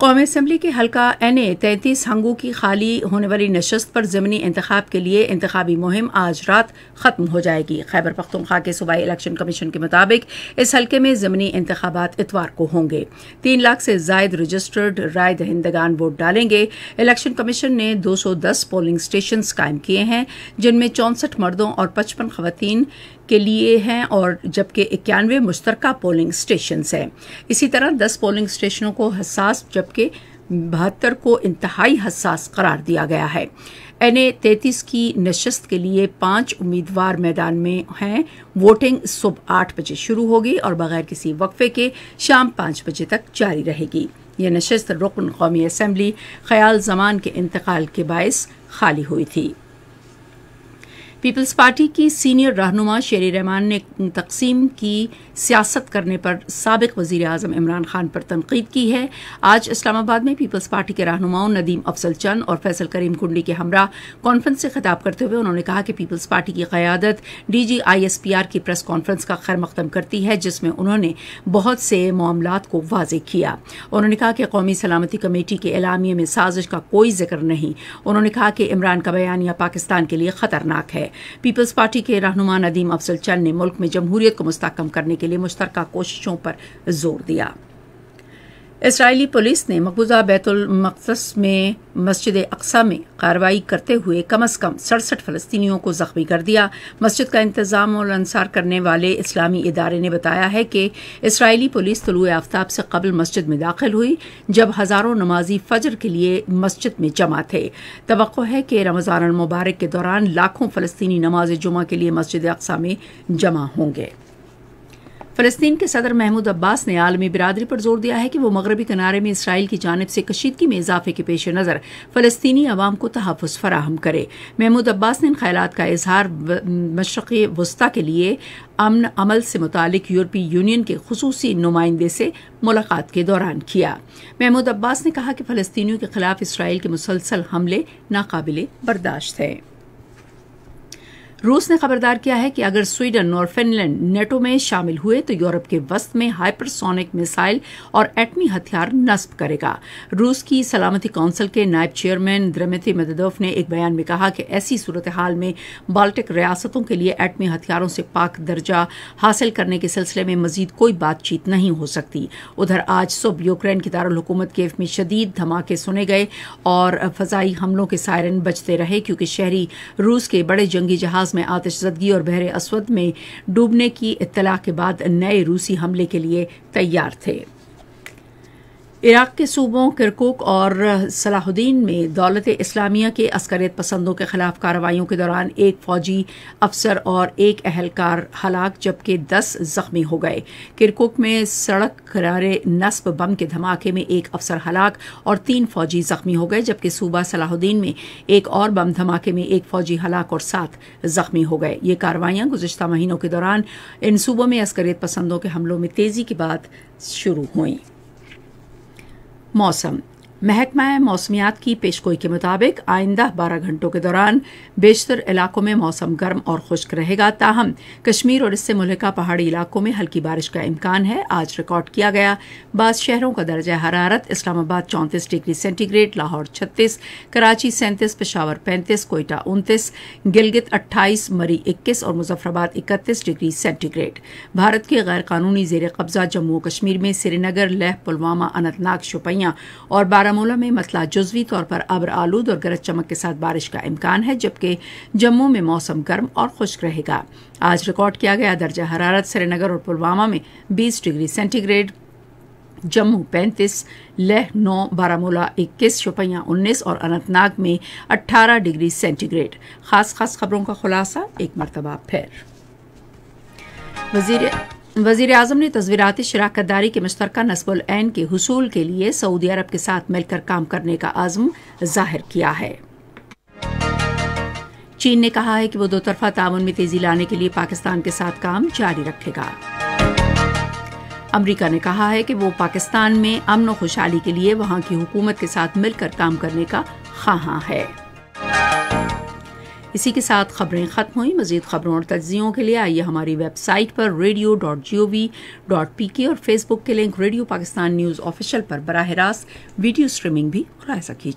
قومی اسمبلی کے حلقہ NA-33 ہنگو کی خالی ہونے والی نشست پر ضمنی انتخاب کے لیے انتخابی مہم آج رات ختم ہو جائے گی۔ خیبر پختونخوا کے صوبائی الیکشن کمیشن کے مطابق اس حلقے میں ضمنی انتخابات اتوار کو ہوں گے۔ 3 لاکھ سے زائد رجسٹرڈ رائے دہندگان ووٹ ڈالیں گے۔ الیکشن کمیشن نے 210 پولنگ اسٹیشنز قائم کیے ہیں، جن میں 64 مردوں اور 55 خواتین کے لیے ہیں اور جبکہ 91 مشترکہ پولنگ اسٹیشنز ہیں۔ اسی طرح 10 پولنگ اسٹیشنوں کو حساس جبکہ 72 کو انتہائی حساس قرار دیا گیا ہے۔ NA-33 کی نشست کے لیے 5 امیدوار میدان میں ہیں۔ ووٹنگ صبح 8 بجے شروع ہوگی اور بغیر کسی وقفے کے شام 5 بجے تک جاری رہے گی۔ یہ نشست رکن قومی اسمبلی خیال زمان کے انتقال کے باعث خالی ہوئی تھی۔ پیپلز پارٹی کی سینئر رہنما شیری رحمان نے تقسیم کی سیاست کرنے پر سابق وزیر اعظم عمران خان پر تنقید کی ہے۔ آج اسلام آباد میں پیپلز پارٹی کے رہنماؤں ندیم افضل چند اور فیصل کریم کنڈی کے ہمراہ کانفرنس سے خطاب کرتے ہوئے انہوں نے کہا کہ پیپلز پارٹی کی قیادت DG ISPR کی پریس کانفرنس کا خیر مقدم کرتی ہے، جس میں انہوں نے بہت سے معاملات کو واضح کیا۔ انہوں نے کہا کہ قومی سلامتی کمیٹی کے اعلامیے میں سازش کا کوئی ذکر نہیں۔ انہوں نے کہا کہ عمران کا بیانیہ پاکستان کے لیے خطرناک ہے۔ پیپلز پارٹی کے رہنما ندیم افضل چند نے ملک میں جمہوریت کو مستحکم کرنے کے لیے مشترکہ کوششوں پر زور دیا۔ اسرائیلی پولیس نے مقبوضہ بیت المقدس میں مسجد اقصی میں کارروائی کرتے ہوئے کم از کم 67 فلسطینیوں کو زخمی کر دیا۔ مسجد کا انتظام اور انصار کرنے والے اسلامی ادارے نے بتایا ہے کہ اسرائیلی پولیس طلوع آفتاب سے قبل مسجد میں داخل ہوئی، جب ہزاروں نمازی فجر کے لیے مسجد میں جمع تھے۔ توقع ہے کہ رمضان المبارک کے دوران لاکھوں فلسطینی نماز جمعہ کے لیے مسجد اقصی میں جمع ہوں گے۔ فلسطین کے صدر محمود عباس نے عالمی برادری پر زور دیا ہے کہ وہ مغربی کنارے میں اسرائیل کی جانب سے کشیدگی میں اضافے کے پیش نظر فلسطینی عوام کو تحفظ فراہم کرے۔ محمود عباس نے ان خیالات کا اظہار مشرقی وسطی کے لیے امن عمل سے متعلق یورپی یونین کے خصوصی نمائندے سے ملاقات کے دوران کیا۔ محمود عباس نے کہا کہ فلسطینیوں کے خلاف اسرائیل کے مسلسل حملے ناقابل برداشت ہیں۔ روس نے خبردار کیا ہے کہ اگر سویڈن اور فن لینڈ نیٹو میں شامل ہوئے تو یورپ کے وسط میں ہائپر سونک میسائل اور ایٹمی ہتھیار نصب کرے گا۔ روس کی سلامتی کونسل کے نائب چیئرمین درمتری میدوف نے ایک بیان میں کہا کہ ایسی صورتحال میں بالٹک ریاستوں کے لیے ایٹمی ہتھیاروں سے پاک درجہ حاصل کرنے کے سلسلے میں مزید کوئی بات چیت نہیں ہو سکتی۔ ادھر آج صبح یوکرین کی دارالحکومت کیف میں شدید دھماکے سنے گئے اور فضائی حملوں کے سائرن بجتے رہے، کیونکہ شہری روس کے بڑے جنگی جہاز میں آتش زدگی اور بحر اسود میں ڈوبنے کی اطلاع کے بعد نئے روسی حملے کے لیے تیار تھے۔ عراق کے صوبوں کرکوک اور صلاح الدین میں دولت اسلامیہ کے عسکریت پسندوں کے خلاف کارروائیوں کے دوران ایک فوجی افسر اور ایک اہلکار ہلاک جبکہ 10 زخمی ہو گئے۔ کرکوک میں سڑک کنارے نصب بم کے دھماکے میں ایک افسر ہلاک اور 3 فوجی زخمی ہو گئے، جبکہ صوبہ صلاح الدین میں ایک اور بم دھماکے میں ایک فوجی ہلاک اور 7 زخمی ہو گئے۔ یہ کارروائیاں گزشتہ مہینوں کے دوران ان صوبوں میں عسکریت پسندوں کے حملوں میں تیزی کے بعد شروع ہوئیں۔ موسم۔ محکمہ موسمیات کی پیشگوئی کے مطابق آئندہ 12 گھنٹوں کے دوران بیشتر علاقوں میں موسم گرم اور خشک رہے گا، تاہم کشمیر اور اس سے ملحقہ پہاڑی علاقوں میں ہلکی بارش کا امکان ہے۔ آج ریکارڈ کیا گیا بعض شہروں کا درجہ حرارت: Islamabad 34 degree centigrade, Lahore 36، Karachi 37، Peshawar 35، Quetta 29، Gilgit 28، Murree 21 اور مظفر آباد 31 ڈگری سینٹی گریڈ۔ بھارت کے غیر قانونی زیر قبضہ جموں و کشمیر میں سری نگر، لیہ، پلوامہ، اننت ناگ، شوپیاں اور بارامولہ میں مسئلہ جزوی طور پر ابر آلود اور گرج چمک کے ساتھ بارش کا امکان ہے، جبکہ جموں میں موسم گرم اور خشک رہے گا۔ آج ریکارڈ کیا گیا درجہ حرارت: سری نگر اور پلوامہ میں 20 degree centigrade, Jammu 35، Leh 9، Baramulla 21، Shopian 19 اور اننت ناگ میں 18 ڈگری سینٹی گریڈ۔ خاص خبروں کا خلاصہ ایک مرتبہ پھر۔ وزیر اعظم نے تصویراتی شراکت داری کے مشترکہ نصب العین کے حصول کے لیے سعودی عرب کے ساتھ مل کر کام کرنے کا عزم ظاہر کیا ہے۔ چین نے کہا ہے کہ وہ 2 طرفہ تعاون میں تیزی لانے کے لیے پاکستان کے ساتھ کام جاری رکھے گا۔ امریکہ نے کہا ہے کہ وہ پاکستان میں امن و خوشحالی کے لیے وہاں کی حکومت کے ساتھ مل کر کام کرنے کا خواہاں ہے۔ اسی کے ساتھ خبریں ختم ہوئیں. مزید خبروں اور تجزیوں کے لیے آئیے ہماری ویب سائٹ پر radio.gov.pk اور فیس بک کے link radio Pakistan news official پر براہ راست ویڈیو اسٹریمنگ بھی کرا سکیے.